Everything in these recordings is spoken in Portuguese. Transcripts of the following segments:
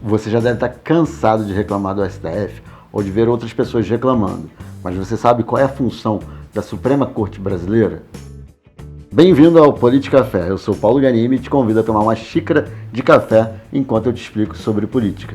Você já deve estar cansado de reclamar do STF ou de ver outras pessoas reclamando, mas você sabe qual é a função da Suprema Corte Brasileira? Bem-vindo ao Política Café. Eu sou Paulo Ganimi e te convido a tomar uma xícara de café enquanto eu te explico sobre política.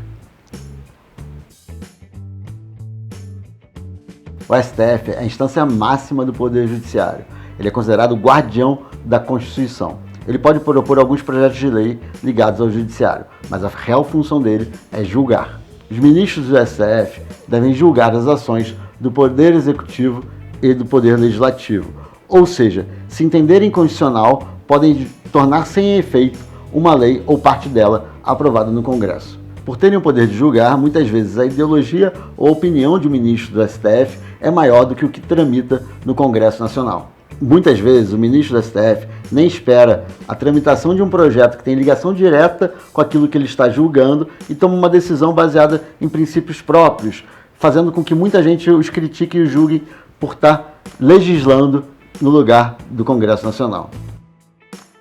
O STF é a instância máxima do Poder Judiciário. Ele é considerado o guardião da Constituição. Ele pode propor alguns projetos de lei ligados ao Judiciário, mas a real função dele é julgar. Os ministros do STF devem julgar as ações do Poder Executivo e do Poder Legislativo. Ou seja, se entenderem inconstitucional, podem tornar sem efeito uma lei ou parte dela aprovada no Congresso. Por terem o poder de julgar, muitas vezes a ideologia ou opinião de um ministro do STF é maior do que o que tramita no Congresso Nacional. Muitas vezes o ministro do STF nem espera a tramitação de um projeto que tem ligação direta com aquilo que ele está julgando e toma uma decisão baseada em princípios próprios, fazendo com que muita gente os critique e os julgue por estar legislando no lugar do Congresso Nacional.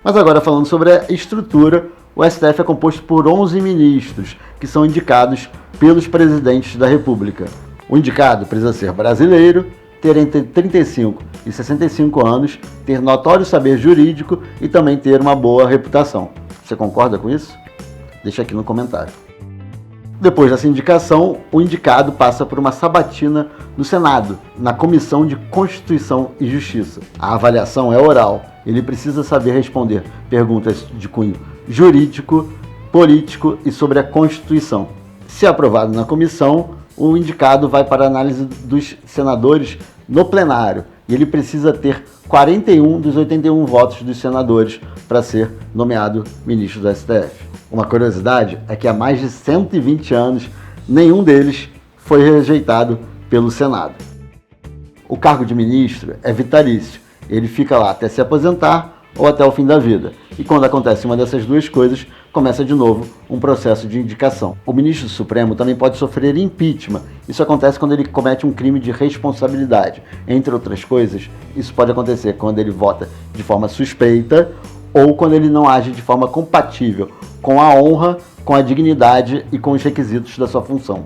Mas agora falando sobre a estrutura, o STF é composto por 11 ministros, que são indicados pelos presidentes da República. O indicado precisa ser brasileiro, ter entre 35 e 65 anos, ter notório saber jurídico e também ter uma boa reputação. Você concorda com isso? Deixa aqui no comentário. Depois dessa indicação, o indicado passa por uma sabatina no Senado, na Comissão de Constituição e Justiça. A avaliação é oral. Ele precisa saber responder perguntas de cunho jurídico, político e sobre a Constituição. Se aprovado na comissão, o indicado vai para a análise dos senadores no plenário e ele precisa ter 41 dos 81 votos dos senadores para ser nomeado ministro do STF. Uma curiosidade é que há mais de 120 anos, nenhum deles foi rejeitado pelo Senado. O cargo de ministro é vitalício, ele fica lá até se aposentar ou até o fim da vida. E quando acontece uma dessas duas coisas, começa de novo um processo de indicação. O ministro do Supremo também pode sofrer impeachment. Isso acontece quando ele comete um crime de responsabilidade. Entre outras coisas, isso pode acontecer quando ele vota de forma suspeita ou quando ele não age de forma compatível com a honra, com a dignidade e com os requisitos da sua função.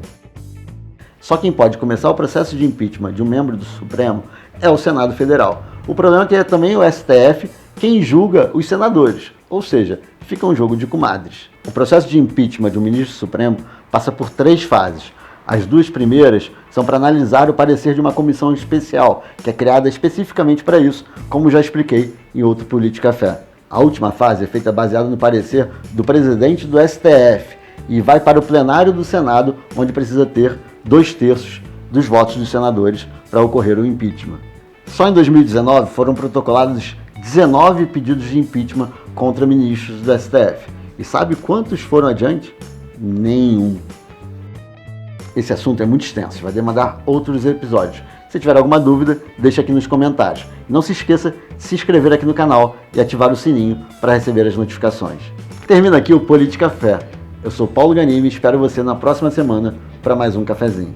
Só quem pode começar o processo de impeachment de um membro do Supremo é o Senado Federal. O problema é que é também o STF quem julga os senadores, ou seja, fica um jogo de comadres. O processo de impeachment de um ministro supremo passa por 3 fases. As 2 primeiras são para analisar o parecer de uma comissão especial, que é criada especificamente para isso, como já expliquei em outro Política Café. A última fase é feita baseada no parecer do presidente do STF e vai para o plenário do Senado, onde precisa ter 2/3 dos votos dos senadores para ocorrer o impeachment. Só em 2019 foram protocolados 19 pedidos de impeachment contra ministros do STF. E sabe quantos foram adiante? Nenhum. Esse assunto é muito extenso, vai demandar outros episódios. Se tiver alguma dúvida, deixa aqui nos comentários. Não se esqueça de se inscrever aqui no canal e ativar o sininho para receber as notificações. Termina aqui o Política Café. Eu sou Paulo Ganimi e espero você na próxima semana para mais um cafezinho.